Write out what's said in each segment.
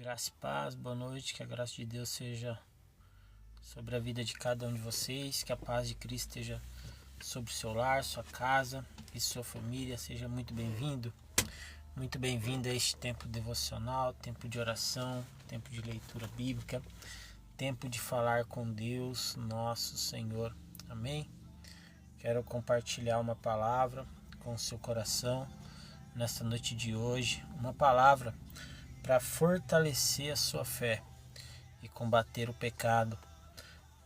Graça e paz, boa noite, que a graça de Deus seja sobre a vida de cada um de vocês, que a paz de Cristo esteja sobre o seu lar, sua casa e sua família. Seja muito bem-vindo a este tempo devocional, tempo de oração, tempo de leitura bíblica, tempo de falar com Deus, nosso Senhor. Amém? Quero compartilhar uma palavra com o seu coração nesta noite de hoje, uma palavra para fortalecer a sua fé e combater o pecado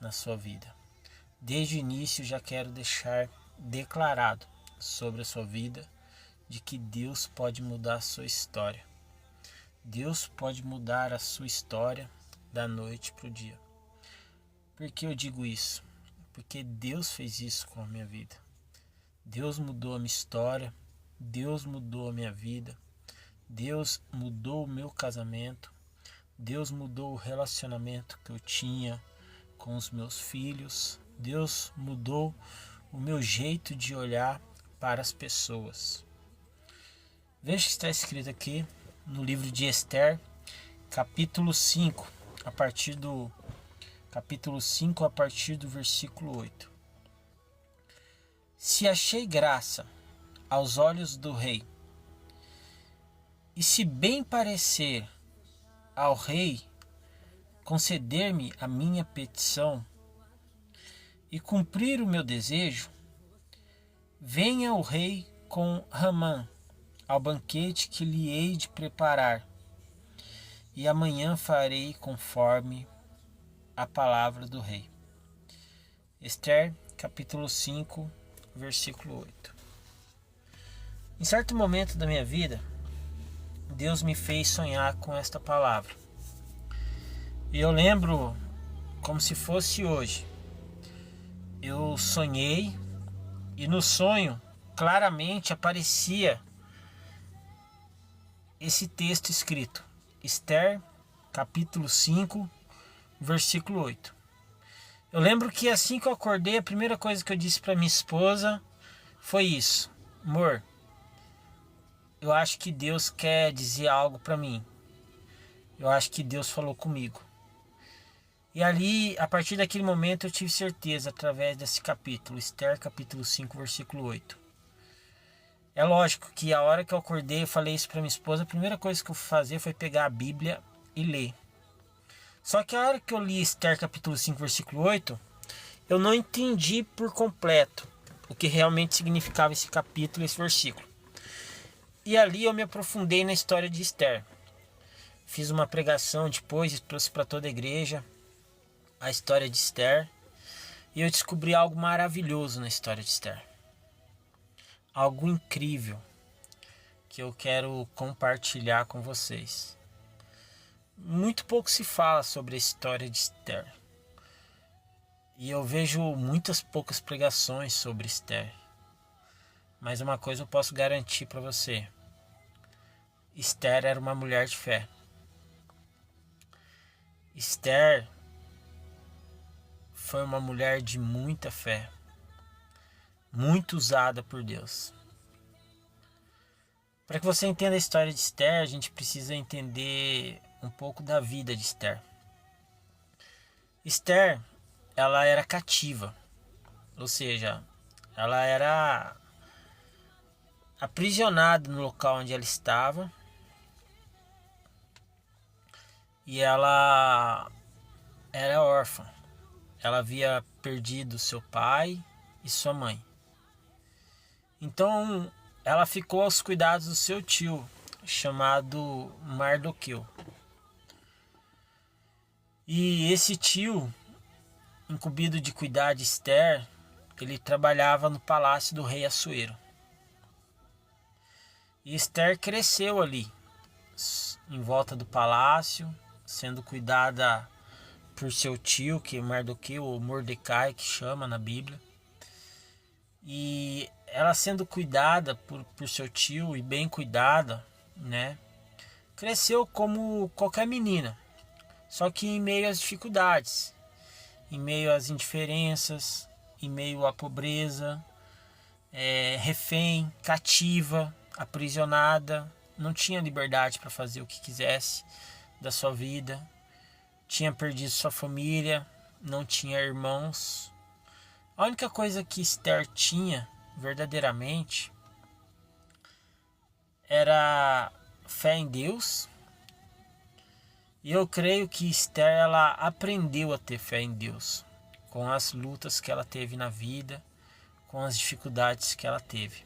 na sua vida. Desde o início já quero deixar declarado sobre a sua vida de que Deus pode mudar a sua história. Deus pode mudar a sua história da noite para o dia. Por que eu digo isso? Porque Deus fez isso com a minha vida. Deus mudou a minha história, Deus mudou a minha vida. Deus mudou o meu casamento, Deus mudou o relacionamento que eu tinha com os meus filhos, Deus mudou o meu jeito de olhar para as pessoas. Veja o que está escrito aqui no livro de Esther, capítulo 5, a partir do versículo 8. Se achei graça aos olhos do rei, e se bem parecer ao rei conceder-me a minha petição e cumprir o meu desejo, venha o rei com Ramã ao banquete que lhe hei de preparar, e amanhã farei conforme a palavra do rei. Esther, capítulo 5, versículo 8. Em certo momento da minha vida, Deus me fez sonhar com esta palavra. E eu lembro como se fosse hoje. Eu sonhei e no sonho claramente aparecia esse texto escrito. Esther, capítulo 5, versículo 8. Eu lembro que assim que eu acordei, a primeira coisa que eu disse para minha esposa foi isso: amor, eu acho que Deus quer dizer algo para mim. Eu acho que Deus falou comigo. E ali, a partir daquele momento, eu tive certeza através desse capítulo, Esther, capítulo 5, versículo 8. É lógico que a hora que eu acordei, eu falei isso para minha esposa, a primeira coisa que eu fui fazer foi pegar a Bíblia e ler. Só que a hora que eu li Esther, capítulo 5, versículo 8, eu não entendi por completo o que realmente significava esse capítulo, esse versículo. E ali eu me aprofundei na história de Esther. Fiz uma pregação depois e trouxe para toda a igreja a história de Esther. E eu descobri algo maravilhoso na história de Esther. Algo incrível que eu quero compartilhar com vocês. Muito pouco se fala sobre a história de Esther. E eu vejo muitas poucas pregações sobre Esther. Mas uma coisa eu posso garantir para você. Esther era uma mulher de fé. Esther foi uma mulher de muita fé. Muito usada por Deus. Para que você entenda a história de Esther, a gente precisa entender um pouco da vida de Esther. Esther, ela era cativa. Ou seja, ela era aprisionada no local onde ela estava. E ela era órfã. Ela havia perdido seu pai e sua mãe. Então ela ficou aos cuidados do seu tio, chamado Mardoqueu. E esse tio, incumbido de cuidar de Esther, ele trabalhava no palácio do rei Assuero. E Esther cresceu ali, em volta do palácio, sendo cuidada por seu tio, que é Mardoqueu, ou Mordecai, que chama na Bíblia. E ela sendo cuidada por seu tio e bem cuidada, né? Cresceu como qualquer menina, só que em meio às dificuldades, em meio às indiferenças, em meio à pobreza, refém, cativa, aprisionada, não tinha liberdade para fazer o que quisesse, da sua vida, tinha perdido sua família, não tinha irmãos. A única coisa que Esther tinha verdadeiramente era fé em Deus. E eu creio que Esther, ela aprendeu a ter fé em Deus com as lutas que ela teve na vida, com as dificuldades que ela teve.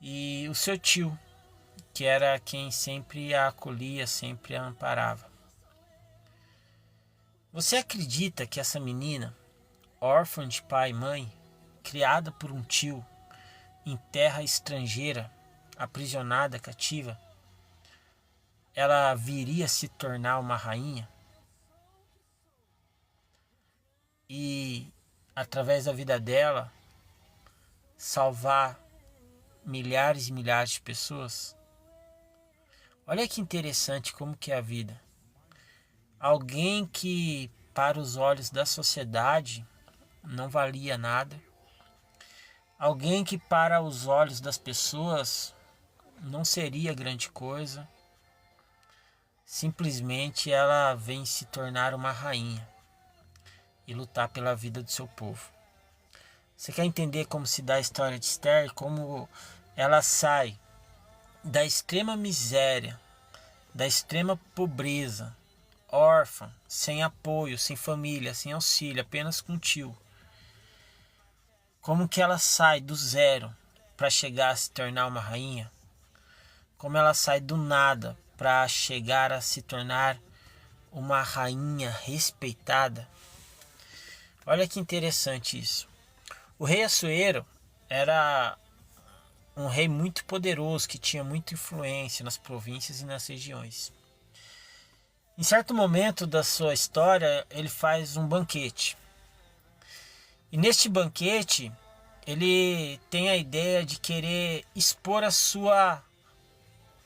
E o seu tio, que era quem sempre a acolhia, sempre a amparava. Você acredita que essa menina, órfã de pai e mãe, criada por um tio, em terra estrangeira, aprisionada, cativa, ela viria a se tornar uma rainha? E, através da vida dela, salvar milhares e milhares de pessoas? Olha que interessante como que é a vida. Alguém que, para os olhos da sociedade, não valia nada. Alguém que, para os olhos das pessoas, não seria grande coisa. Simplesmente ela vem se tornar uma rainha e lutar pela vida do seu povo. Você quer entender como se dá a história de Esther? Como ela sai da extrema miséria, da extrema pobreza, órfã, sem apoio, sem família, sem auxílio, apenas com um tio. Como que ela sai do zero para chegar a se tornar uma rainha? Como ela sai do nada para chegar a se tornar uma rainha respeitada? Olha que interessante isso. O rei Assuero era um rei muito poderoso que tinha muita influência nas províncias e nas regiões. Em certo momento da sua história, ele faz um banquete. E neste banquete, ele tem a ideia de querer expor a sua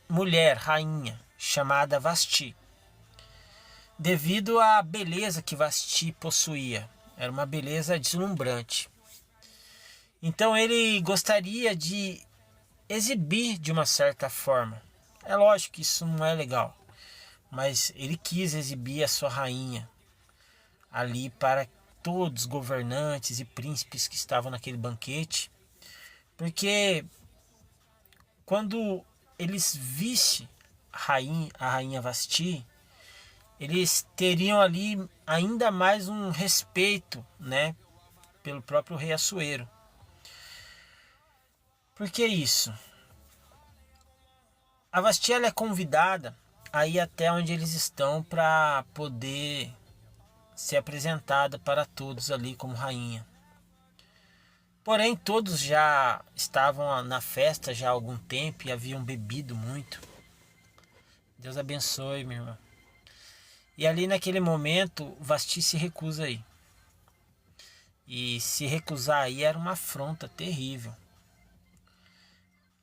mulher, rainha, chamada Vasti, devido à beleza que Vasti possuía. Era uma beleza deslumbrante. Então ele gostaria de exibir de uma certa forma. É lógico que isso não é legal, mas ele quis exibir a sua rainha ali para todos os governantes e príncipes que estavam naquele banquete, porque quando eles vissem a rainha Vasti, eles teriam ali ainda mais um respeito, né, pelo próprio rei Assuero. Por que isso? A Vasti ela é convidada a ir até onde eles estão para poder ser apresentada para todos ali como rainha. Porém, todos já estavam na festa já há algum tempo e haviam bebido muito. Deus abençoe, minha irmã. E ali naquele momento, Vasti se recusa a ir. E se recusar aí era uma afronta terrível.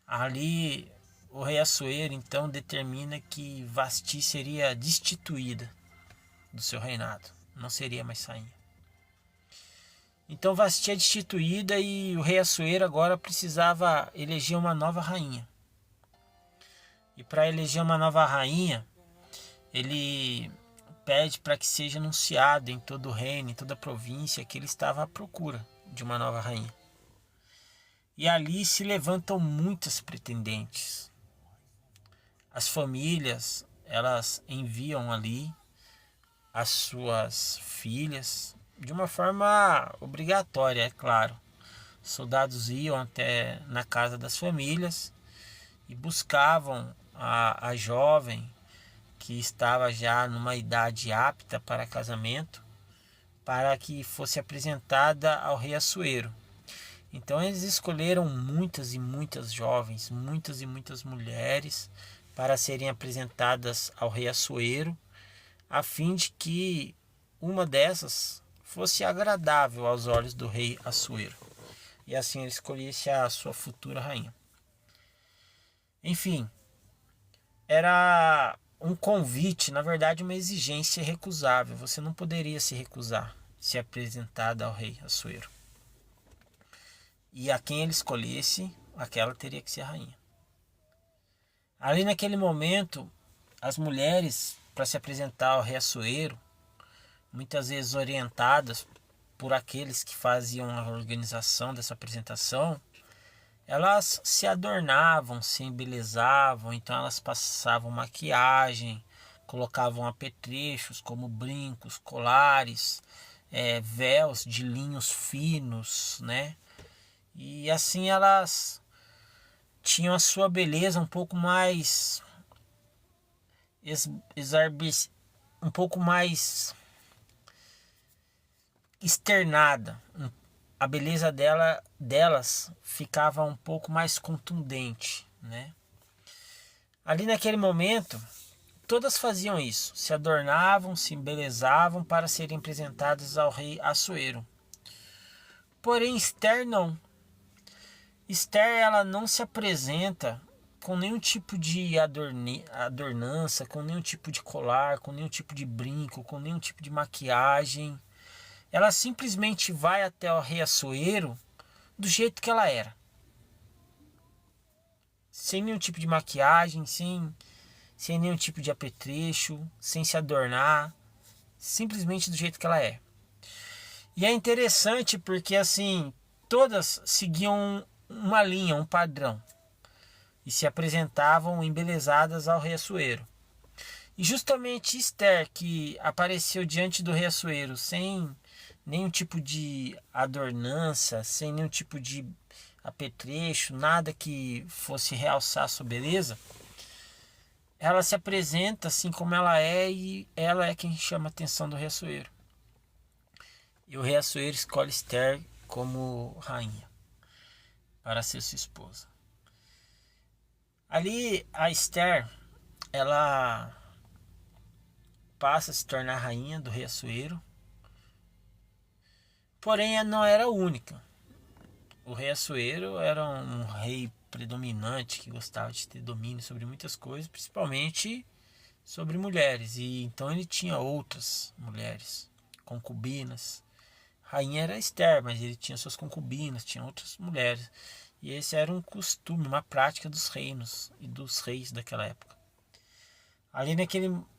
Ali o rei Assuero então determina que Vasti seria destituída do seu reinado, não seria mais rainha. Então Vasti é destituída e o rei Assuero agora precisava eleger uma nova rainha. E para eleger uma nova rainha, ele pede para que seja anunciado em todo o reino, em toda a província, que ele estava à procura de uma nova rainha. E ali se levantam muitas pretendentes. As famílias, elas enviam ali as suas filhas, de uma forma obrigatória, é claro. Soldados iam até na casa das famílias e buscavam a jovem que estava já numa idade apta para casamento, para que fosse apresentada ao rei Assuero. Então eles escolheram muitas e muitas jovens, muitas e muitas mulheres para serem apresentadas ao rei Assuero, a fim de que uma dessas fosse agradável aos olhos do rei Assuero. E assim ele escolhesse a sua futura rainha. Enfim, era um convite, na verdade uma exigência irrecusável. Você não poderia se recusar se apresentada ao rei Assuero. E a quem ele escolhesse, aquela teria que ser a rainha. Ali naquele momento, as mulheres, para se apresentar ao rei Assuero, muitas vezes orientadas por aqueles que faziam a organização dessa apresentação, elas se adornavam, se embelezavam, então elas passavam maquiagem, colocavam apetrechos como brincos, colares, véus de linhos finos, né? E assim elas tinham a sua beleza um pouco mais um pouco mais externada. A beleza delas ficava um pouco mais contundente, né? Ali naquele momento, todas faziam isso, se adornavam, se embelezavam para serem apresentadas ao rei Assuero. Porém, Esther não. Esther, ela não se apresenta com nenhum tipo de adornança, com nenhum tipo de colar, com nenhum tipo de brinco, com nenhum tipo de maquiagem. Ela simplesmente vai até o rei Assuero do jeito que ela era. Sem nenhum tipo de maquiagem, sem nenhum tipo de apetrecho, sem se adornar. Simplesmente do jeito que ela é. E é interessante porque assim, todas seguiam uma linha, um padrão. E se apresentavam embelezadas ao rei Assuero. E justamente Esther, que apareceu diante do rei Assuero sem nenhum tipo de adornança, sem nenhum tipo de apetrecho, nada que fosse realçar a sua beleza, ela se apresenta assim como ela é e ela é quem chama a atenção do rei Assuero. E o rei Assuero escolhe Esther como rainha para ser sua esposa. Ali a Esther, ela passa a se tornar rainha do rei Assuero. Porém, ela não era a única. O rei Assuero era um rei predominante que gostava de ter domínio sobre muitas coisas, principalmente sobre mulheres. E então ele tinha outras mulheres, concubinas. A rainha era Esther, mas ele tinha suas concubinas, tinha outras mulheres. E esse era um costume, uma prática dos reinos e dos reis daquela época. Ali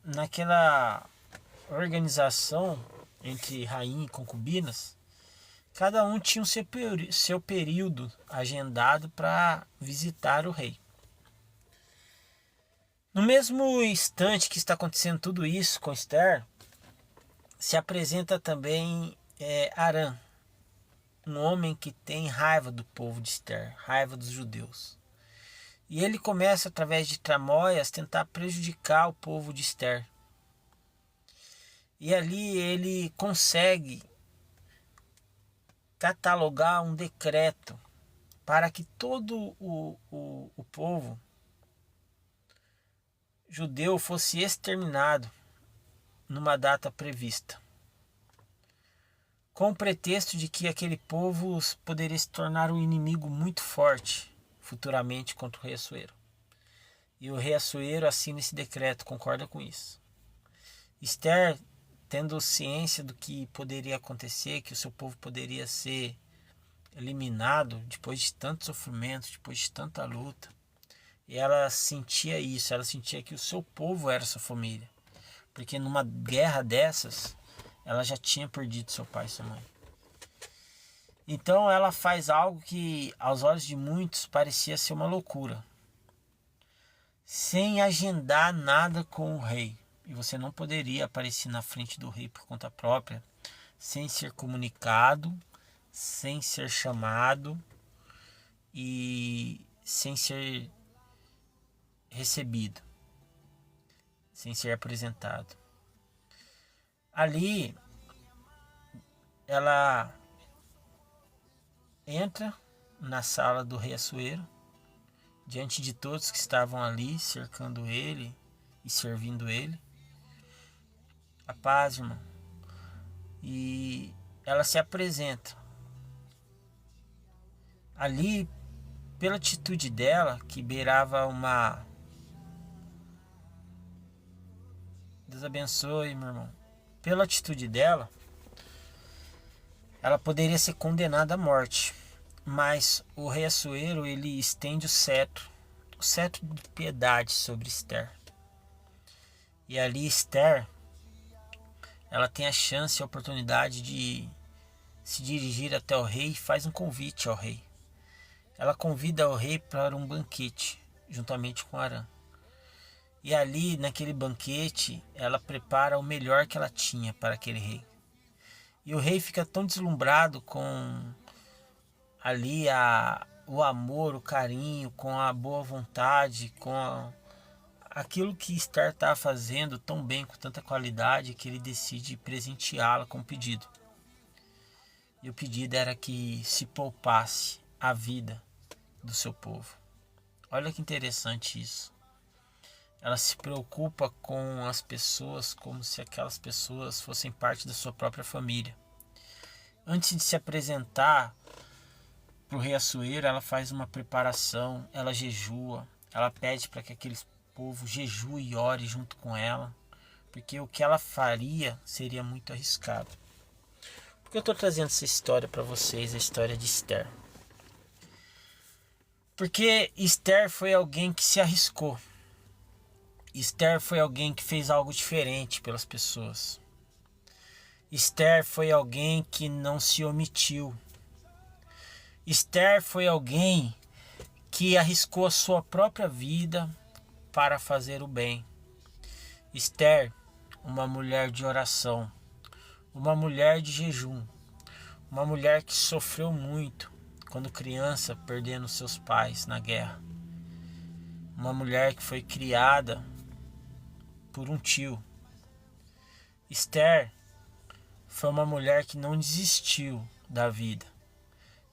naquela organização entre rainha e concubinas, cada um tinha o seu período agendado para visitar o rei. No mesmo instante que está acontecendo tudo isso com Esther, se apresenta também Arã, um homem que tem raiva do povo de Esther, raiva dos judeus. E ele começa, através de tramóias, tentar prejudicar o povo de Esther. E ali ele consegue catalogar um decreto para que todo o povo judeu fosse exterminado numa data prevista, com o pretexto de que aquele povo poderia se tornar um inimigo muito forte futuramente contra o rei Assuero. E o rei Assuero assina esse decreto, concorda com isso. Esther, tendo ciência do que poderia acontecer, que o seu povo poderia ser eliminado depois de tanto sofrimento, depois de tanta luta, e ela sentia isso, ela sentia que o seu povo era sua família, porque numa guerra dessas, ela já tinha perdido seu pai e sua mãe. Então ela faz algo que aos olhos de muitos parecia ser uma loucura, sem agendar nada com o rei. E você não poderia aparecer na frente do rei por conta própria, sem ser comunicado, sem ser chamado e sem ser recebido, sem ser apresentado. Ali ela entra na sala do rei Assuero, diante de todos que estavam ali cercando ele e servindo ele. A paz, irmão. E ela se apresenta. Ali, pela atitude dela, que beirava uma... Deus abençoe, meu irmão. Pela atitude dela, ela poderia ser condenada à morte. Mas o rei Assuero, ele estende o cetro de piedade sobre Esther. E ali Esther, ela tem a chance, a oportunidade de se dirigir até o rei e faz um convite ao rei. Ela convida o rei para um banquete, juntamente com Arã. E ali, naquele banquete, ela prepara o melhor que ela tinha para aquele rei. E o rei fica tão deslumbrado com ali o amor, o carinho, com a boa vontade, aquilo que Esther está fazendo tão bem, com tanta qualidade, que ele decide presenteá-la com um pedido. E o pedido era que se poupasse a vida do seu povo. Olha que interessante isso. Ela se preocupa com as pessoas como se aquelas pessoas fossem parte da sua própria família. Antes de se apresentar para o rei Assuero, ela faz uma preparação, ela jejua, ela pede para que aquele povo jejue e ore junto com ela, porque o que ela faria seria muito arriscado. Por que eu estou trazendo essa história para vocês, a história de Esther? Porque Esther foi alguém que se arriscou. Esther foi alguém que fez algo diferente pelas pessoas. Esther foi alguém que não se omitiu. Esther foi alguém que arriscou a sua própria vida para fazer o bem. Esther, uma mulher de oração, uma mulher de jejum, uma mulher que sofreu muito quando criança, perdendo seus pais na guerra. Uma mulher que foi criada por um tio. Esther foi uma mulher que não desistiu da vida,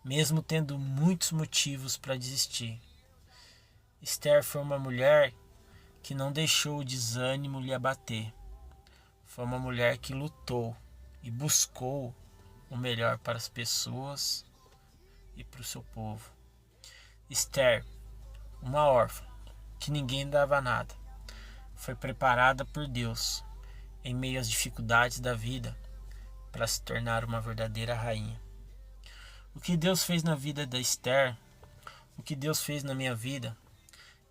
mesmo tendo muitos motivos para desistir. Esther foi uma mulher que não deixou o desânimo lhe abater. Foi uma mulher que lutou e buscou o melhor para as pessoas e para o seu povo. Esther, uma órfã que ninguém dava nada, foi preparada por Deus em meio às dificuldades da vida para se tornar uma verdadeira rainha. O que Deus fez na vida da Esther, o que Deus fez na minha vida,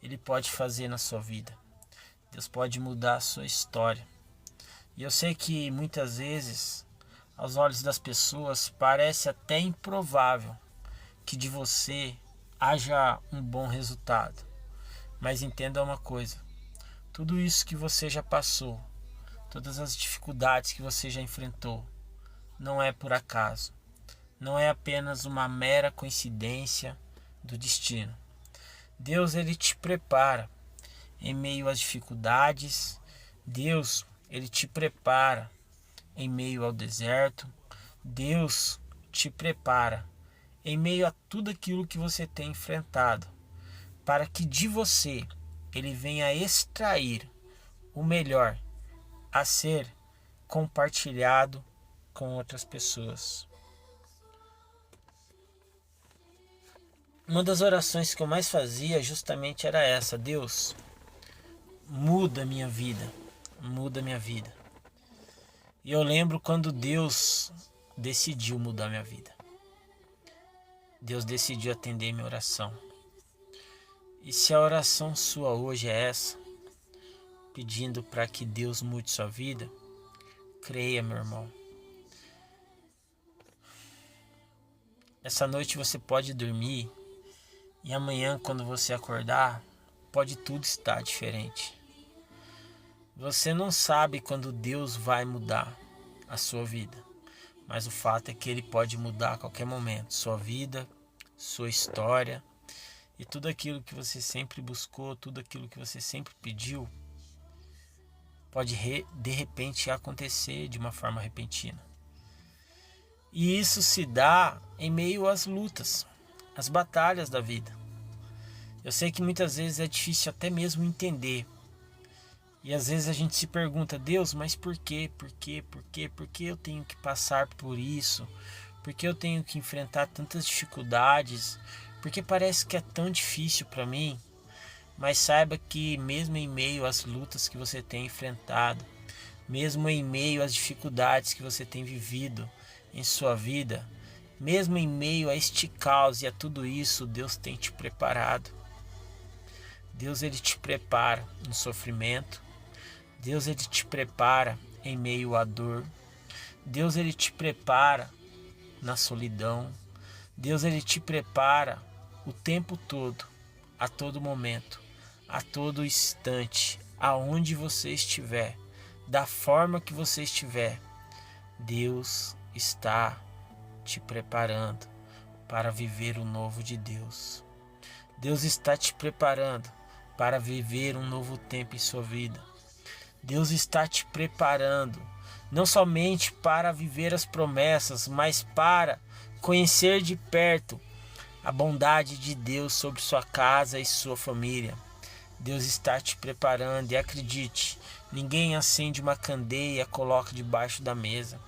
Ele pode fazer na sua vida. Deus pode mudar a sua história. E eu sei que muitas vezes, aos olhos das pessoas, parece até improvável que de você haja um bom resultado. Mas entenda uma coisa: tudo isso que você já passou, todas as dificuldades que você já enfrentou, não é por acaso. Não é apenas uma mera coincidência do destino. Deus, Ele te prepara em meio às dificuldades. Deus, Ele te prepara em meio ao deserto. Deus te prepara em meio a tudo aquilo que você tem enfrentado, para que de você Ele venha extrair o melhor a ser compartilhado com outras pessoas. Uma das orações que eu mais fazia justamente era essa: Deus, muda a minha vida, muda a minha vida. E eu lembro quando Deus decidiu mudar minha vida. Deus decidiu atender minha oração. E se a oração sua hoje é essa, pedindo para que Deus mude sua vida, creia, meu irmão. Essa noite você pode dormir e amanhã, quando você acordar, pode tudo estar diferente. Você não sabe quando Deus vai mudar a sua vida, mas o fato é que Ele pode mudar a qualquer momento sua vida, sua história, e tudo aquilo que você sempre buscou, tudo aquilo que você sempre pediu, pode de repente acontecer de uma forma repentina. E isso se dá em meio às lutas, às batalhas da vida. Eu sei que muitas vezes é difícil até mesmo entender. E às vezes a gente se pergunta: Deus, mas por quê? Por quê? Por quê? Por que eu tenho que passar por isso? Por que eu tenho que enfrentar tantas dificuldades? Porque parece que é tão difícil para mim. Mas saiba que mesmo em meio às lutas que você tem enfrentado, mesmo em meio às dificuldades que você tem vivido em sua vida, mesmo em meio a este caos e a tudo isso, Deus tem te preparado. Deus, Ele te prepara no sofrimento. Deus ele te prepara em meio à dor. Deus ele te prepara na solidão. Deus ele te prepara o tempo todo, a todo momento, a todo instante, aonde você estiver, da forma que você estiver. Deus está te preparando para viver o novo de Deus. Deus está te preparando para viver um novo tempo em sua vida. Deus está te preparando não somente para viver as promessas, mas para conhecer de perto a bondade de Deus sobre sua casa e sua família. Deus está te preparando e acredite, ninguém acende uma candeia e coloca debaixo da mesa.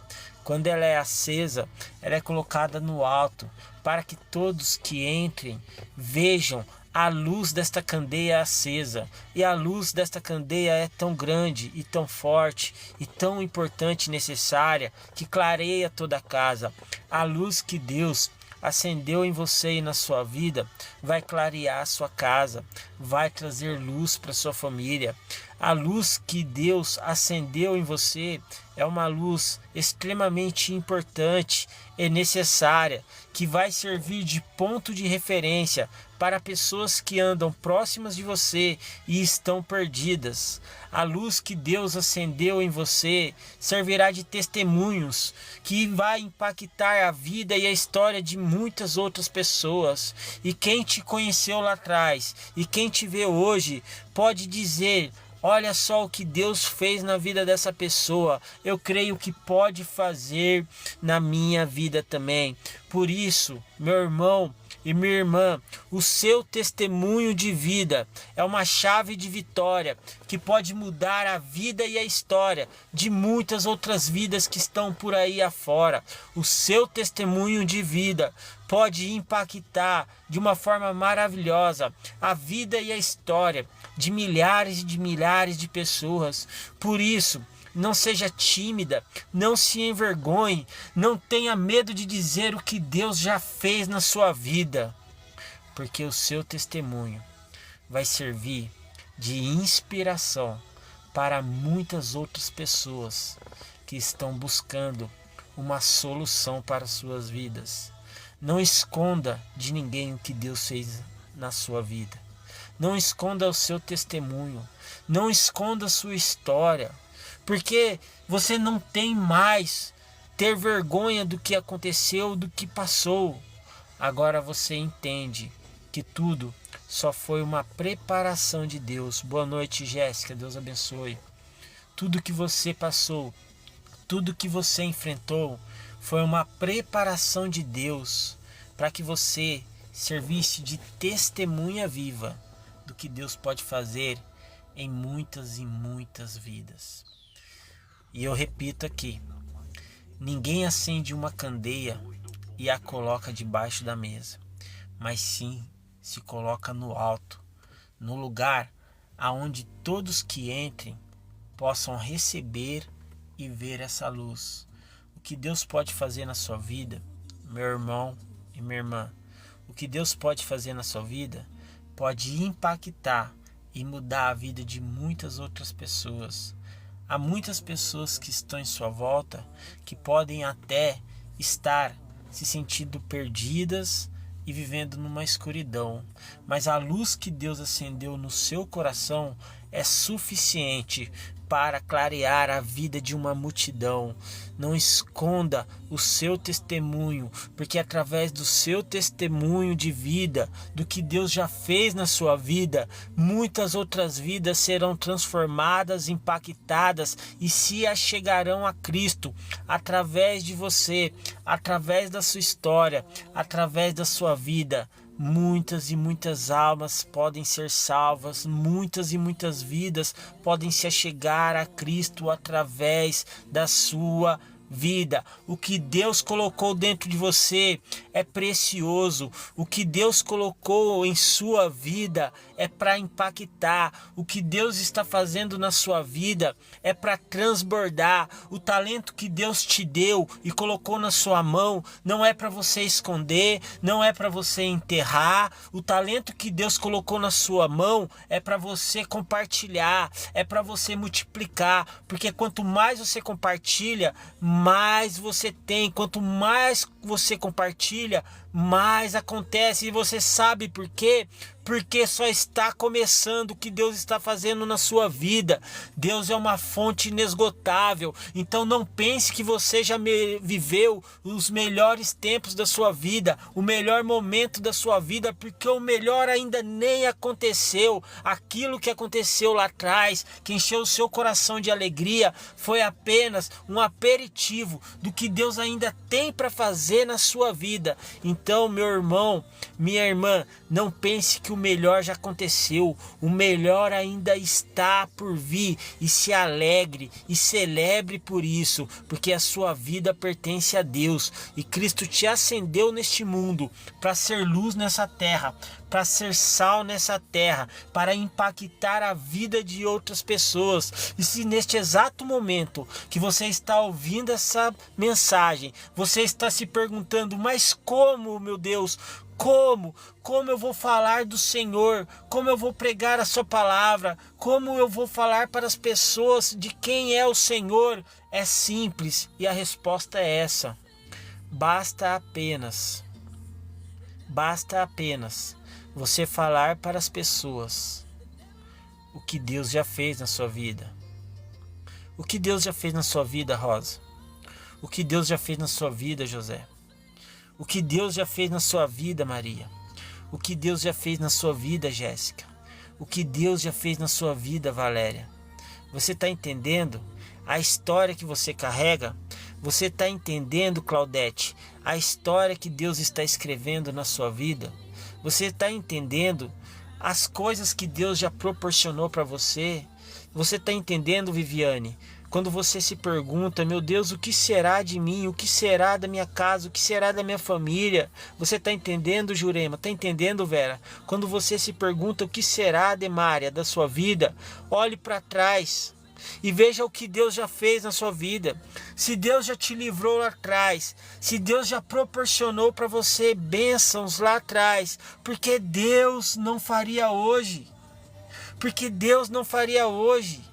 Quando ela é acesa, ela é colocada no alto, para que todos que entrem vejam a luz desta candeia acesa. E a luz desta candeia é tão grande e tão forte e tão importante e necessária que clareia toda a casa. A luz que Deus acendeu em você e na sua vida vai clarear a sua casa, vai trazer luz para sua família. A luz que Deus acendeu em você é uma luz extremamente importante e necessária, que vai servir de ponto de referência para pessoas que andam próximas de você e estão perdidas. A luz que Deus acendeu em você servirá de testemunhos que vai impactar a vida e a história de muitas outras pessoas. E quem te conheceu lá atrás e quem te vê hoje pode dizer: olha só o que Deus fez na vida dessa pessoa. Eu creio que pode fazer na minha vida também. Por isso, meu irmão e minha irmã, o seu testemunho de vida é uma chave de vitória que pode mudar a vida e a história de muitas outras vidas que estão por aí afora. O seu testemunho de vida pode impactar de uma forma maravilhosa a vida e a história de milhares e de milhares de pessoas. Por isso, não seja tímida, não se envergonhe, não tenha medo de dizer o que Deus já fez na sua vida, porque o seu testemunho vai servir de inspiração para muitas outras pessoas que estão buscando uma solução para suas vidas. Não esconda de ninguém o que Deus fez na sua vida. Não esconda o seu testemunho, não esconda a sua história, porque você não tem mais ter vergonha do que aconteceu, do que passou. Agora você entende que tudo só foi uma preparação de Deus. Boa noite, Jéssica, Deus abençoe. Tudo que você passou, tudo que você enfrentou foi uma preparação de Deus para que você servisse de testemunha viva do que Deus pode fazer em muitas e muitas vidas. E eu repito aqui, ninguém acende uma candeia e a coloca debaixo da mesa, mas sim se coloca no alto, no lugar aonde todos que entrem possam receber e ver essa luz. O que Deus pode fazer na sua vida, meu irmão e minha irmã, o que Deus pode fazer na sua vida pode impactar e mudar a vida de muitas outras pessoas. Há muitas pessoas que estão em sua volta que podem até estar se sentindo perdidas e vivendo numa escuridão, mas a luz que Deus acendeu no seu coração é suficiente para clarear a vida de uma multidão. Não esconda o seu testemunho, porque através do seu testemunho de vida, do que Deus já fez na sua vida, muitas outras vidas serão transformadas, impactadas e se achegarão a Cristo através de você, através da sua história, através da sua vida. Muitas e muitas almas podem ser salvas, muitas e muitas vidas podem se achegar a Cristo através da sua vida. O que Deus colocou dentro de você é precioso. O que Deus colocou em sua vida é para impactar. O que Deus está fazendo na sua vida é para transbordar. O talento que Deus te deu e colocou na sua mão não é para você esconder, não é para você enterrar. O talento que Deus colocou na sua mão é para você compartilhar, é para você multiplicar, porque quanto mais você compartilha, mais você tem. Quanto mais você compartilha, mais acontece. E você sabe por quê? Porque só está começando o que Deus está fazendo na sua vida. Deus é uma fonte inesgotável. Então não pense que você já viveu os melhores tempos da sua vida, o melhor momento da sua vida, porque o melhor ainda nem aconteceu. Aquilo que aconteceu lá atrás, que encheu o seu coração de alegria, foi apenas um aperitivo do que Deus ainda tem para fazer na sua vida. Então, meu irmão, minha irmã, não pense que o melhor já aconteceu. O melhor ainda está por vir. E se alegre e celebre por isso, porque a sua vida pertence a Deus. E Cristo te acendeu neste mundo para ser luz nessa terra, para ser sal nessa terra, para impactar a vida de outras pessoas. E se neste exato momento que você está ouvindo essa mensagem, você está se perguntando, mas como, meu Deus, como eu vou falar do Senhor? Como eu vou pregar a sua palavra? Como eu vou falar para as pessoas de quem é o Senhor? É simples e a resposta é essa. Basta apenas você falar para as pessoas o que Deus já fez na sua vida. O que Deus já fez na sua vida, Rosa? O que Deus já fez na sua vida, José? O que Deus já fez na sua vida, Maria? O que Deus já fez na sua vida, Jéssica? O que Deus já fez na sua vida, Valéria? Você está entendendo a história que você carrega? Você está entendendo, Claudete, a história que Deus está escrevendo na sua vida? Você está entendendo as coisas que Deus já proporcionou para você? Você está entendendo, Viviane? Quando você se pergunta, meu Deus, o que será de mim? O que será da minha casa? O que será da minha família? Você está entendendo, Jurema? Está entendendo, Vera? Quando você se pergunta o que será, Demária, da sua vida, olhe para trás e veja o que Deus já fez na sua vida. Se Deus já te livrou lá atrás, se Deus já proporcionou para você bênçãos lá atrás, porque Deus não faria hoje? Porque Deus não faria hoje?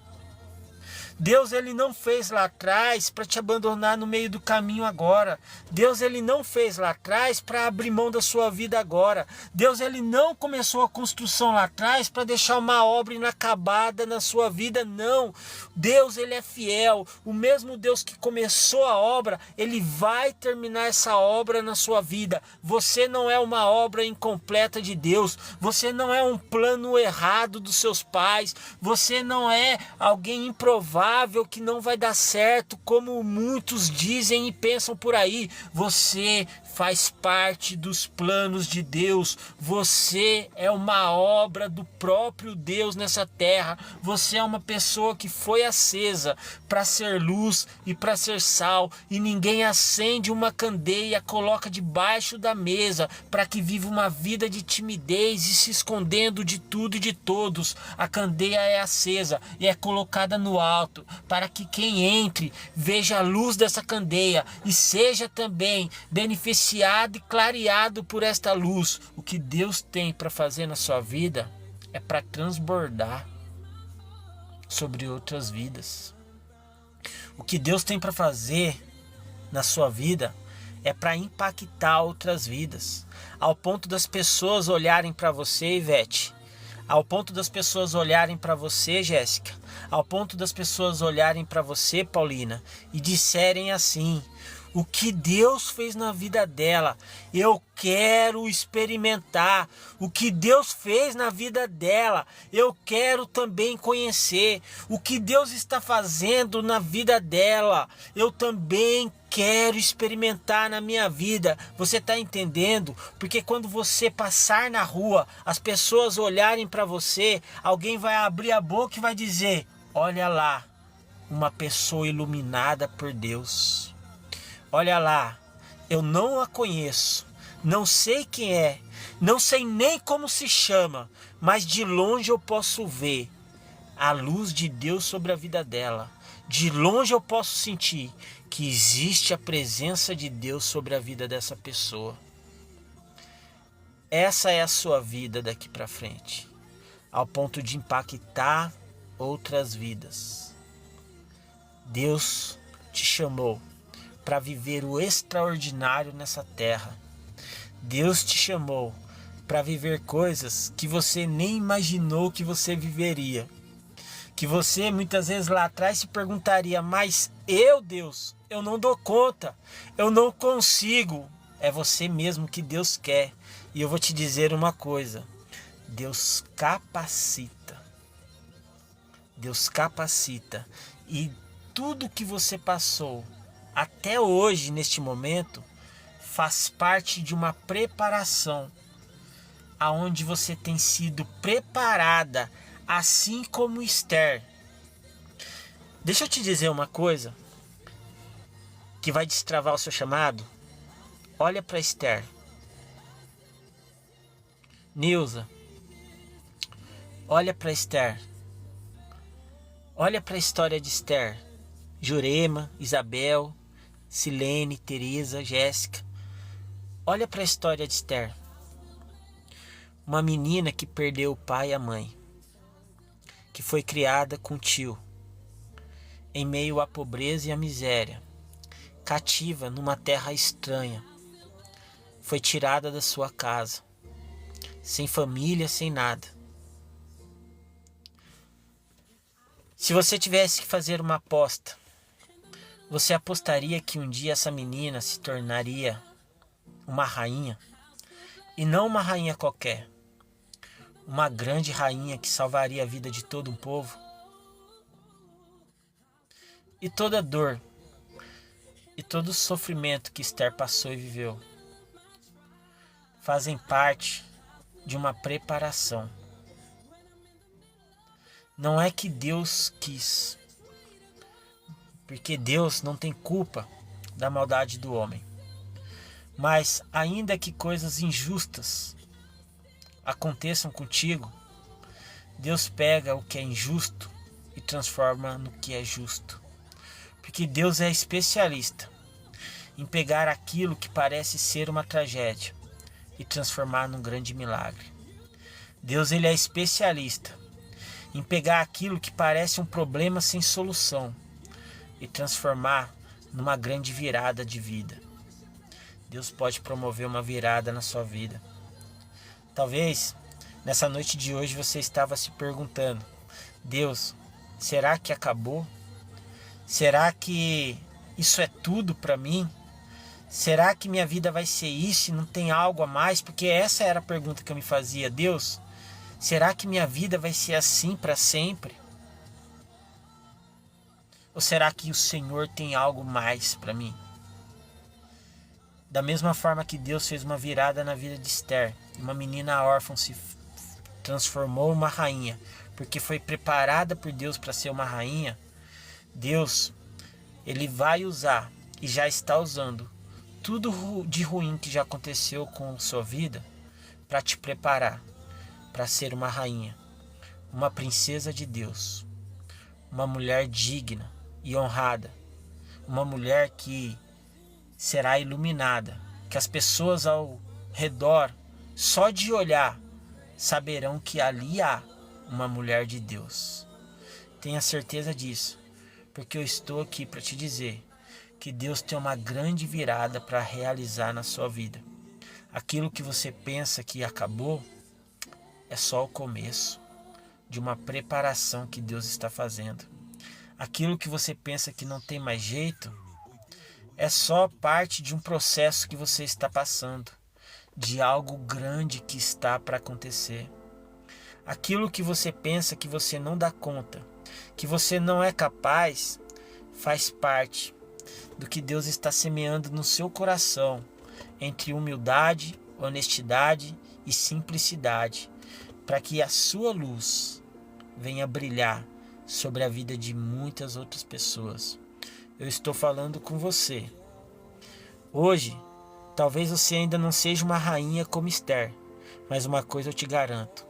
Deus, ele não fez lá atrás para te abandonar no meio do caminho agora. Deus, ele não fez lá atrás para abrir mão da sua vida agora. Deus, ele não começou a construção lá atrás para deixar uma obra inacabada na sua vida, não. Deus, ele é fiel. O mesmo Deus que começou a obra, ele vai terminar essa obra na sua vida. Você não é uma obra incompleta de Deus. Você não é um plano errado dos seus pais. Você não é alguém improvável que não vai dar certo, como muitos dizem e pensam por aí. Você faz parte dos planos de Deus. Você é uma obra do próprio Deus nessa terra. Você é uma pessoa que foi acesa para ser luz e para ser sal. E ninguém acende uma candeia, coloca debaixo da mesa para que viva uma vida de timidez e se escondendo de tudo e de todos. A candeia é acesa e é colocada no alto para que quem entre veja a luz dessa candeia e seja também beneficiado e clareado por esta luz. O que Deus tem para fazer na sua vida é para transbordar sobre outras vidas. O que Deus tem para fazer na sua vida é para impactar outras vidas, ao ponto das pessoas olharem para você, Ivete, ao ponto das pessoas olharem para você, Jéssica, ao ponto das pessoas olharem para você, Paulina, e disserem assim: o que Deus fez na vida dela, eu quero experimentar. O que Deus fez na vida dela, eu quero também conhecer. O que Deus está fazendo na vida dela, eu também quero experimentar na minha vida. Você está entendendo? Porque quando você passar na rua, as pessoas olharem para você, alguém vai abrir a boca e vai dizer: olha lá, uma pessoa iluminada por Deus. Olha lá, eu não a conheço, Não sei quem é, não sei nem como se chama, mas de longe eu posso ver a luz de Deus sobre a vida dela. De longe eu posso sentir que existe a presença de Deus sobre a vida dessa pessoa. Essa é a sua vida daqui para frente, ao ponto de impactar outras vidas. Deus te chamou para viver o extraordinário nessa terra. Deus te chamou para viver coisas que você nem imaginou que você viveria. Que você muitas vezes lá atrás se perguntaria, mas Deus, eu não dou conta, eu não consigo. É você mesmo que Deus quer. E eu vou te dizer uma coisa, Deus capacita. Deus capacita. E tudo que você passou até hoje, neste momento, faz parte de uma preparação, aonde você tem sido preparada, assim como Esther. Deixa eu te dizer uma coisa que vai destravar o seu chamado. Olha para Esther. Nilza, olha para Esther. Olha para a história de Esther. Jurema, Isabel, Silene, Teresa, Jéssica. Olha para a história de Esther. Uma menina que perdeu o pai e a mãe, que foi criada com tio, em meio à pobreza e à miséria, cativa numa terra estranha, foi tirada da sua casa, sem família, sem nada. Se você tivesse que fazer uma aposta, você apostaria que um dia essa menina se tornaria uma rainha? E não uma rainha qualquer, uma grande rainha que salvaria a vida de todo um povo? E toda dor e todo o sofrimento que Esther passou e viveu fazem parte de uma preparação. Não é que Deus quis, porque Deus não tem culpa da maldade do homem. Mas ainda que coisas injustas aconteçam contigo, Deus pega o que é injusto e transforma no que é justo. Porque Deus é especialista em pegar aquilo que parece ser uma tragédia e transformar num grande milagre. Deus, ele é especialista em pegar aquilo que parece um problema sem solução e transformar numa grande virada de vida. Deus pode promover uma virada na sua vida. Talvez nessa noite de hoje você estava se perguntando: Deus, será que acabou? Será que isso é tudo para mim? Será que minha vida vai ser isso e não tem algo a mais? Porque essa era a pergunta que eu me fazia. Deus, será que minha vida vai ser assim para sempre? Ou será que o Senhor tem algo mais para mim? Da mesma forma que Deus fez uma virada na vida de Esther, uma menina órfã se transformou em uma rainha, porque foi preparada por Deus para ser uma rainha, Deus, ele vai usar e já está usando tudo de ruim que já aconteceu com sua vida para te preparar para ser uma rainha, uma princesa de Deus, uma mulher digna e honrada, uma mulher que será iluminada, que as pessoas ao redor, só de olhar, saberão que ali há uma mulher de Deus. Tenha certeza disso, porque eu estou aqui para te dizer que Deus tem uma grande virada para realizar na sua vida. Aquilo que você pensa que acabou é só o começo de uma preparação que Deus está fazendo. Aquilo que você pensa que não tem mais jeito é só parte de um processo que você está passando, de algo grande que está para acontecer. Aquilo que você pensa que você não dá conta, que você não é capaz, faz parte do que Deus está semeando no seu coração, entre humildade, honestidade e simplicidade, para que a sua luz venha brilhar sobre a vida de muitas outras pessoas. Eu estou falando com você. Hoje Talvez você ainda não seja uma rainha como Esther, mas uma coisa eu te garanto: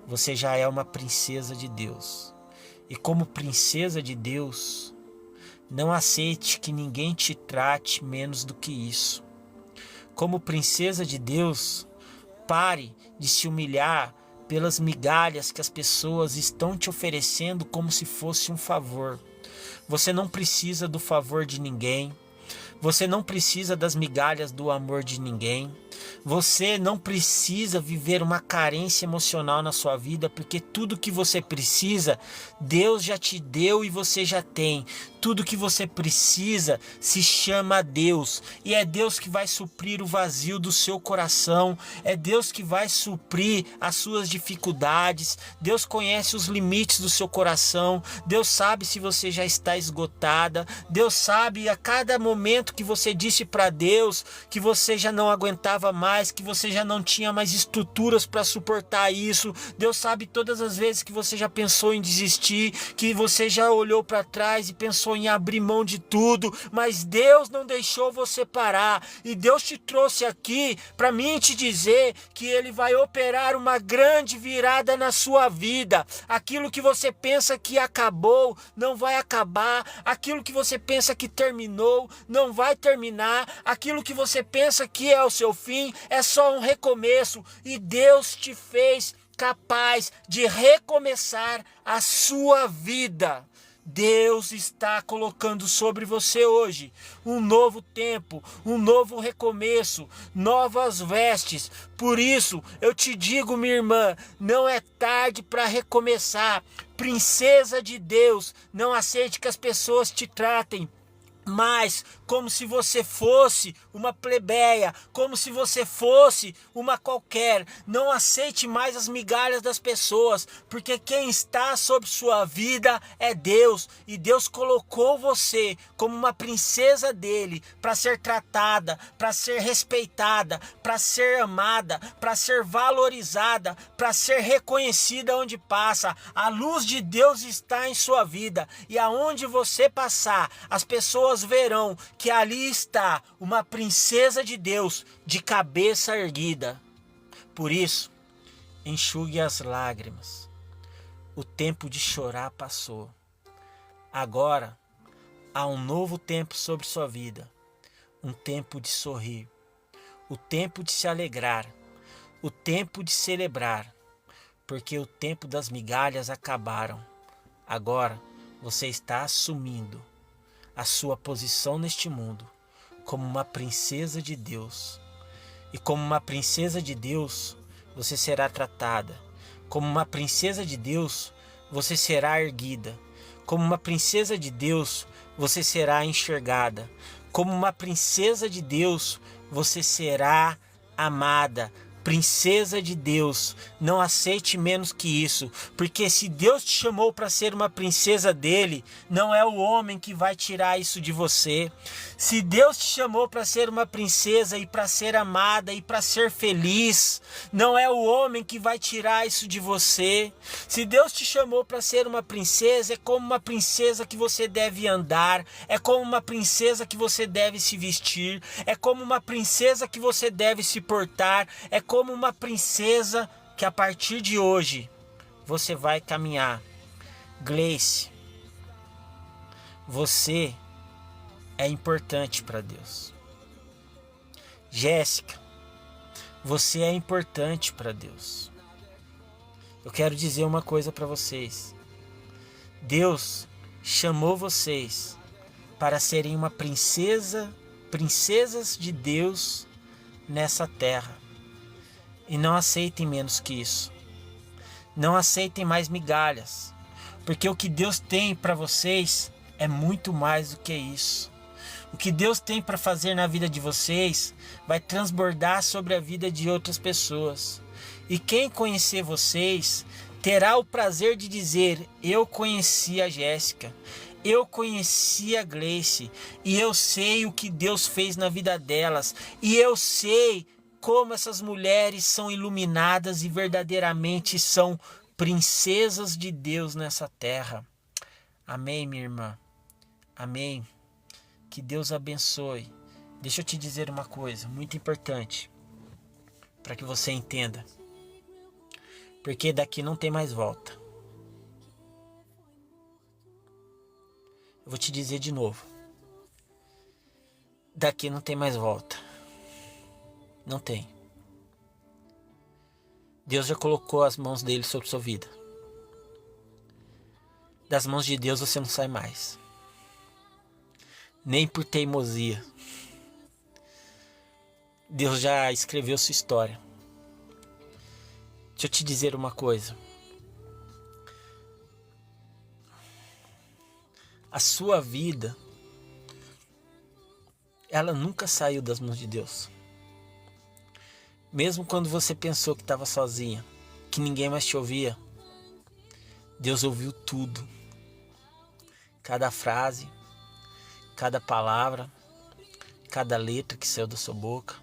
você já é uma princesa de Deus. E como princesa de Deus, não aceite que ninguém te trate menos do que isso. Como princesa de Deus, pare de se humilhar pelas migalhas que as pessoas estão te oferecendo como se fosse um favor. Você não precisa do favor de ninguém. Você não precisa das migalhas do amor de ninguém. Você não precisa viver uma carência emocional na sua vida, porque tudo que você precisa, Deus já te deu e você já tem. Tudo que você precisa se chama Deus, e é Deus que vai suprir o vazio do seu coração, é Deus que vai suprir as suas dificuldades. Deus conhece os limites do seu coração, Deus sabe se você já está esgotada, Deus sabe a cada momento que você disse para Deus que você já não aguentava mais, que você já não tinha mais estruturas para suportar isso. Deus sabe todas as vezes que você já pensou em desistir, que você já olhou para trás e pensou em abrir mão de tudo, mas Deus não deixou você parar, e Deus te trouxe aqui para mim te dizer que Ele vai operar uma grande virada na sua vida. Aquilo que você pensa que acabou, não vai acabar. Aquilo que você pensa que terminou, não vai terminar. Aquilo que você pensa que é o seu fim, é só um recomeço, e Deus te fez capaz de recomeçar a sua vida. Deus está colocando sobre você hoje um novo tempo, um novo recomeço, novas vestes. Por isso, eu te digo, minha irmã, não é tarde para recomeçar. Princesa de Deus, não aceite que as pessoas te tratem mas como se você fosse uma plebeia, como se você fosse uma qualquer. Não aceite mais as migalhas das pessoas, porque quem está sobre sua vida é Deus, e Deus colocou você como uma princesa dele para ser tratada, para ser respeitada, para ser amada, para ser valorizada, para ser reconhecida onde passa. A luz de Deus está em sua vida, e aonde você passar, as pessoas verão que ali está uma princesa de Deus de cabeça erguida. Por isso, enxugue as lágrimas. O tempo de chorar passou. Agora há um novo tempo sobre sua vida. Um tempo de sorrir. O tempo de se alegrar. O tempo de celebrar. Porque o tempo das migalhas acabaram. Agora você está assumindo a sua posição neste mundo como uma princesa de Deus. E como uma princesa de Deus, você será tratada. Como uma princesa de Deus, você será erguida. Como uma princesa de Deus, você será enxergada. Como uma princesa de Deus, você será amada. Princesa de Deus, não aceite menos que isso, porque se Deus te chamou para ser uma princesa dele, não é o homem que vai tirar isso de você. Se Deus te chamou para ser uma princesa e para ser amada e para ser feliz, não é o homem que vai tirar isso de você. Se Deus te chamou para ser uma princesa, é como uma princesa que você deve andar, é como uma princesa que você deve se vestir, é como uma princesa que você deve se portar, é como uma princesa que a partir de hoje você vai caminhar. Gleice, você é importante para Deus. Jéssica, você é importante para Deus. Eu quero dizer uma coisa para vocês. Deus chamou vocês para serem uma princesas de Deus nessa terra. E não aceitem menos que isso. Não aceitem mais migalhas, porque o que Deus tem para vocês é muito mais do que isso. O que Deus tem para fazer na vida de vocês vai transbordar sobre a vida de outras pessoas. E quem conhecer vocês terá o prazer de dizer: eu conheci a Jéssica, eu conheci a Gleice, e eu sei o que Deus fez na vida delas, e eu sei como essas mulheres são iluminadas e verdadeiramente são princesas de Deus nessa terra. Amém, minha irmã. Amém. Que Deus abençoe Deixa eu te dizer uma coisa muito importante para que você entenda. Porque daqui não tem mais volta. Eu vou te dizer de novo. Daqui não tem mais volta. Não tem. Deus já colocou as mãos dele sobre sua vida. Das mãos de Deus você não sai mais. Nem por teimosia. Deus já escreveu sua história. Deixa eu te dizer uma coisa. A sua vida, ela nunca saiu das mãos de Deus. Mesmo quando você pensou que estava sozinha, que ninguém mais te ouvia, Deus ouviu tudo. Cada frase, cada palavra, cada letra que saiu da sua boca.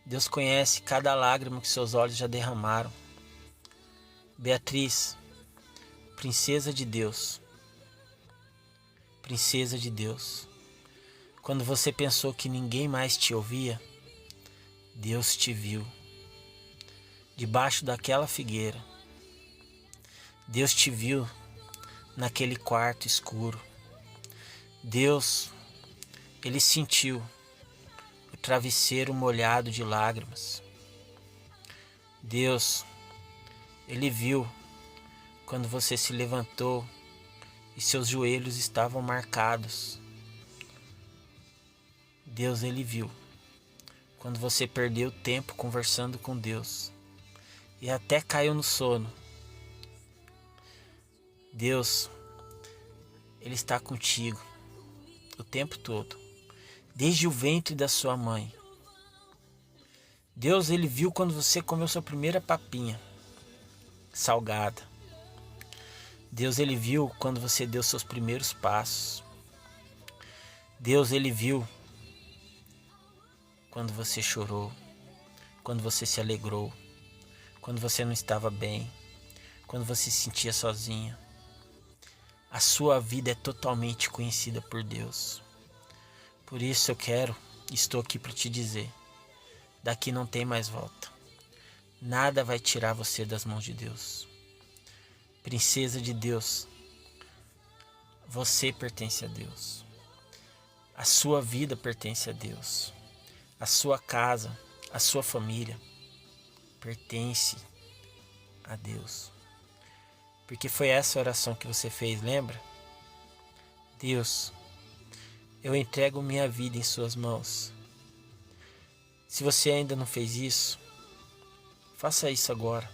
Deus conhece cada lágrima que seus olhos já derramaram. Beatriz, princesa de Deus. Princesa de Deus. Quando você pensou que ninguém mais te ouvia, Deus te viu. Debaixo daquela figueira. Deus te viu naquele quarto escuro. Deus, Ele sentiu o travesseiro molhado de lágrimas. Deus, Ele viu quando você se levantou e seus joelhos estavam marcados. Deus, Ele viu quando você perdeu tempo conversando com Deus e até caiu no sono. Deus, Ele está contigo o tempo todo, desde o ventre da sua mãe. Deus, Ele viu quando você comeu sua primeira papinha salgada. Deus, Ele viu quando você deu seus primeiros passos. Deus, Ele viu quando você chorou, quando você se alegrou, quando você não estava bem, quando você se sentia sozinha. A sua vida é totalmente conhecida por Deus. Por isso estou aqui para te dizer, daqui não tem mais volta. Nada vai tirar você das mãos de Deus. Princesa de Deus, você pertence a Deus. A sua vida pertence a Deus. A sua casa, a sua família pertence a Deus. Porque foi essa oração que você fez, lembra? Deus, eu entrego minha vida em suas mãos. Se você ainda não fez isso, faça isso agora.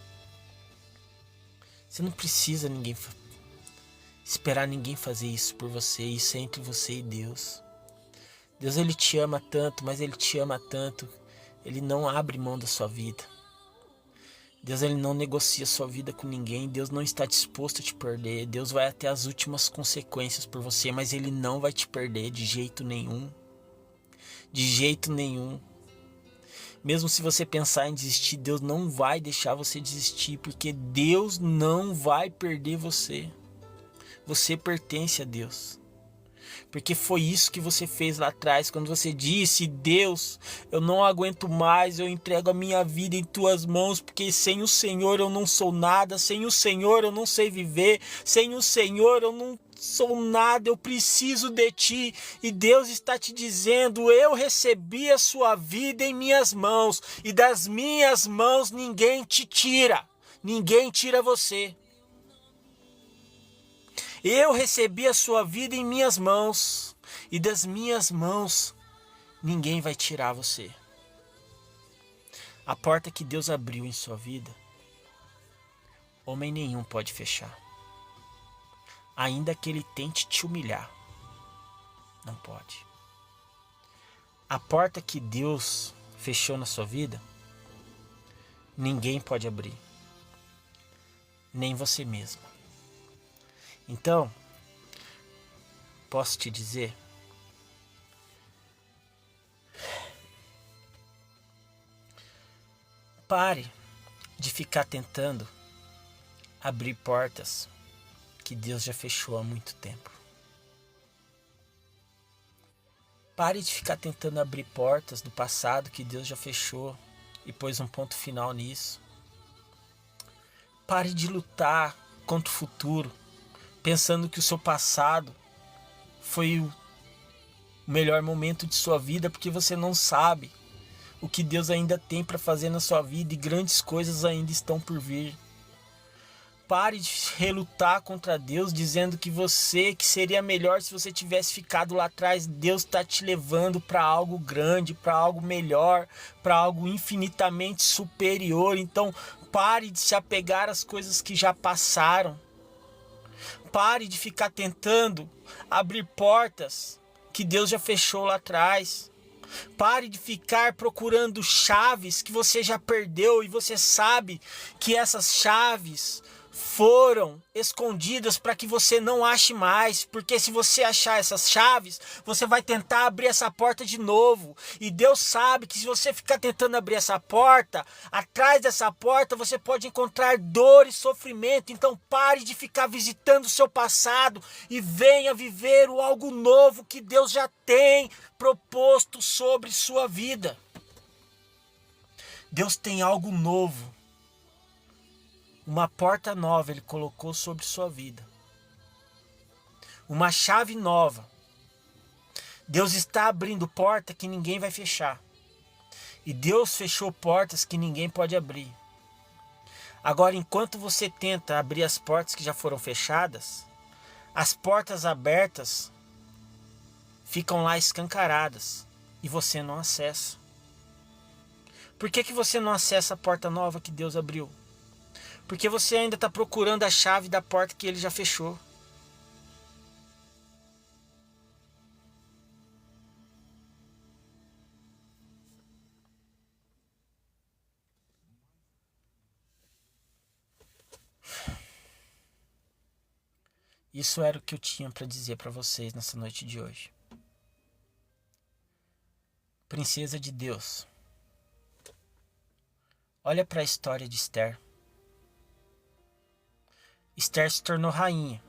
Você não precisa esperar ninguém fazer isso por você. Isso é entre você e Deus. Deus, Ele te ama tanto, mas Ele te ama tanto. Ele não abre mão da sua vida. Deus, Ele não negocia sua vida com ninguém. Deus não está disposto a te perder. Deus vai até as últimas consequências por você, mas Ele não vai te perder de jeito nenhum. De jeito nenhum. Mesmo se você pensar em desistir, Deus não vai deixar você desistir, porque Deus não vai perder você. Você pertence a Deus. Porque foi isso que você fez lá atrás, quando você disse: Deus, eu não aguento mais, eu entrego a minha vida em tuas mãos, porque sem o Senhor eu não sou nada, sem o Senhor eu não sei viver, sem o Senhor eu não sou nada, eu preciso de ti. E Deus está te dizendo: eu recebi a sua vida em minhas mãos, e das minhas mãos ninguém te tira, ninguém tira você. Eu recebi a sua vida em minhas mãos, e das minhas mãos ninguém vai tirar você. A porta que Deus abriu em sua vida, homem nenhum pode fechar. Ainda que Ele tente te humilhar, não pode. A porta que Deus fechou na sua vida, ninguém pode abrir, nem você mesmo. Então, posso te dizer, pare de ficar tentando abrir portas que Deus já fechou há muito tempo. Pare de ficar tentando abrir portas do passado que Deus já fechou e pôs um ponto final nisso. Pare de lutar contra o futuro, pensando que o seu passado foi o melhor momento de sua vida, porque você não sabe o que Deus ainda tem para fazer na sua vida e grandes coisas ainda estão por vir. Pare de relutar contra Deus, dizendo que seria melhor se você tivesse ficado lá atrás. Deus está te levando para algo grande, para algo melhor, para algo infinitamente superior. Então, pare de se apegar às coisas que já passaram. Pare de ficar tentando abrir portas que Deus já fechou lá atrás. Pare de ficar procurando chaves que você já perdeu e você sabe que essas chaves foram escondidas para que você não ache mais, porque se você achar essas chaves, você vai tentar abrir essa porta de novo, e Deus sabe que se você ficar tentando abrir essa porta, atrás dessa porta você pode encontrar dor e sofrimento. Então pare de ficar visitando o seu passado e venha viver o algo novo que Deus já tem proposto sobre sua vida. Deus tem algo novo. Uma porta nova Ele colocou sobre sua vida. Uma chave nova. Deus está abrindo porta que ninguém vai fechar. E Deus fechou portas que ninguém pode abrir. Agora, enquanto você tenta abrir as portas que já foram fechadas, as portas abertas ficam lá escancaradas e você não acessa. Por que você não acessa a porta nova que Deus abriu? Porque você ainda está procurando a chave da porta que Ele já fechou. Isso era o que eu tinha para dizer para vocês nessa noite de hoje. Princesa de Deus. Olha para a história de Esther. Esther se tornou rainha.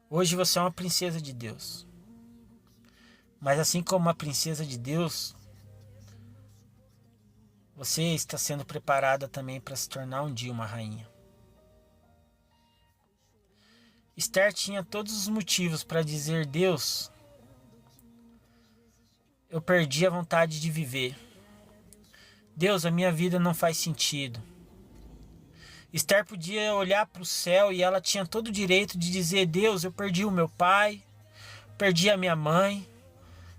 Hoje você é uma princesa de Deus. Mas assim como uma princesa de Deus, você está sendo preparada também para se tornar um dia uma rainha. Esther tinha todos os motivos para dizer: Deus, eu perdi a vontade de viver. Deus, a minha vida não faz sentido. Esther podia olhar para o céu e ela tinha todo o direito de dizer: Deus, eu perdi o meu pai, perdi a minha mãe,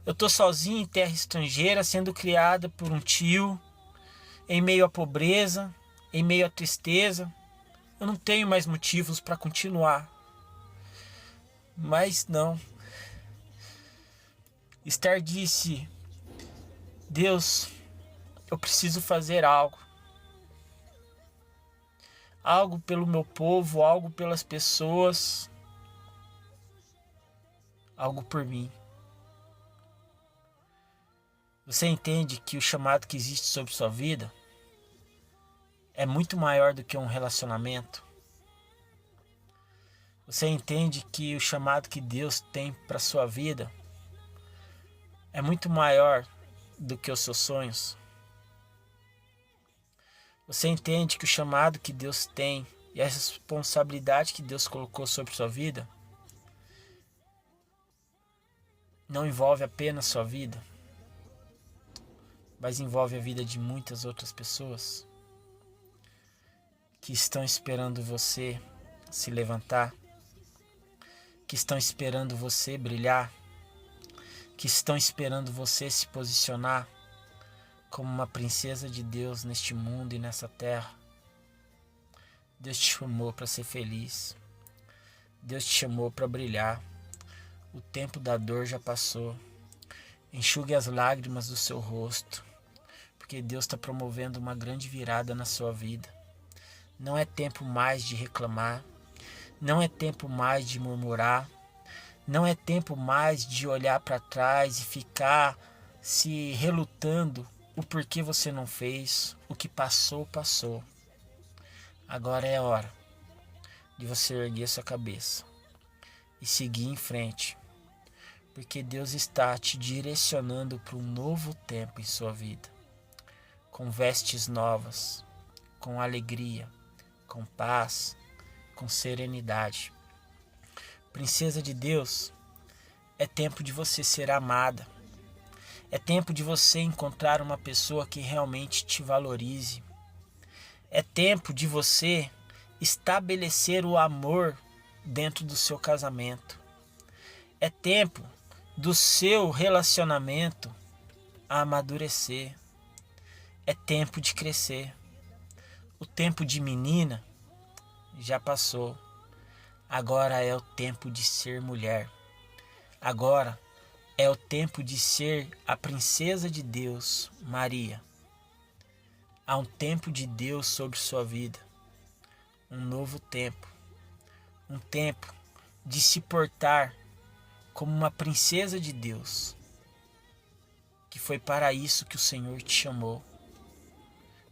eu estou sozinha em terra estrangeira, sendo criada por um tio, em meio à pobreza, em meio à tristeza. Eu não tenho mais motivos para continuar. Mas não. Esther disse: Deus, eu preciso fazer algo. Algo pelo meu povo, algo pelas pessoas, algo por mim. Você entende que o chamado que existe sobre sua vida é muito maior do que um relacionamento? Você entende que o chamado que Deus tem para sua vida é muito maior do que os seus sonhos? Você entende que o chamado que Deus tem e a responsabilidade que Deus colocou sobre sua vida não envolve apenas sua vida, mas envolve a vida de muitas outras pessoas que estão esperando você se levantar, que estão esperando você brilhar, que estão esperando você se posicionar como uma princesa de Deus neste mundo e nessa terra. Deus te chamou para ser feliz. Deus te chamou para brilhar. O tempo da dor já passou. Enxugue as lágrimas do seu rosto, porque Deus está promovendo uma grande virada na sua vida. Não é tempo mais de reclamar. Não é tempo mais de murmurar. Não é tempo mais de olhar para trás e ficar se relutando o porquê você não fez. O que passou, passou. Agora é a hora de você erguer sua cabeça e seguir em frente, porque Deus está te direcionando para um novo tempo em sua vida, com vestes novas, com alegria, com paz, com serenidade. Princesa de Deus, é tempo de você ser amada. É tempo de você encontrar uma pessoa que realmente te valorize. É tempo de você estabelecer o amor dentro do seu casamento. É tempo do seu relacionamento amadurecer. É tempo de crescer. O tempo de menina já passou. Agora é o tempo de ser mulher. Agora é o tempo de ser a princesa de Deus, Maria. Há um tempo de Deus sobre sua vida. Um novo tempo. Um tempo de se portar como uma princesa de Deus. Que foi para isso que o Senhor te chamou.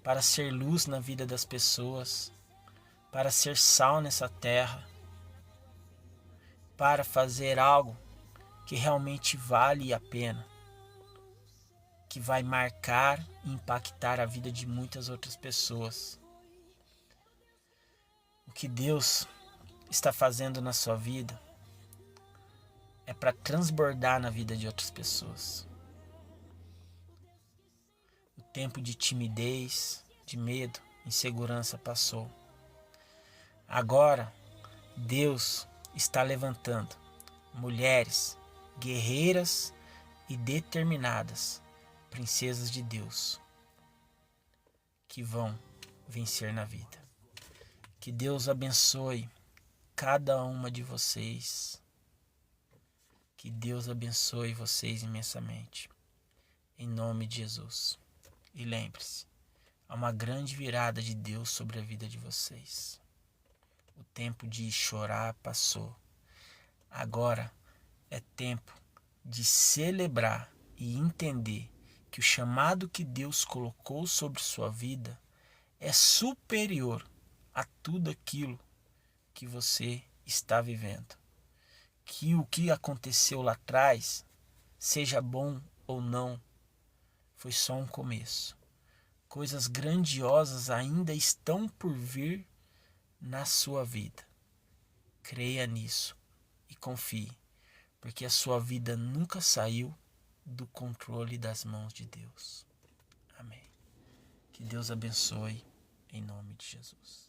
Para ser luz na vida das pessoas. Para ser sal nessa terra. Para fazer algo que realmente vale a pena. Que vai marcar e impactar a vida de muitas outras pessoas. O que Deus está fazendo na sua vida é para transbordar na vida de outras pessoas. O tempo de timidez, de medo, insegurança passou. Agora, Deus está levantando mulheres guerreiras e determinadas, princesas de Deus, que vão vencer na vida. Que Deus abençoe cada uma de vocês. Que Deus abençoe vocês imensamente. Em nome de Jesus. E lembre-se, há uma grande virada de Deus sobre a vida de vocês. O tempo de chorar passou. Agora é tempo de celebrar e entender que o chamado que Deus colocou sobre sua vida é superior a tudo aquilo que você está vivendo. Que o que aconteceu lá atrás, seja bom ou não, foi só um começo. Coisas grandiosas ainda estão por vir na sua vida. Creia nisso e confie, porque a sua vida nunca saiu do controle das mãos de Deus. Amém. Que Deus abençoe em nome de Jesus.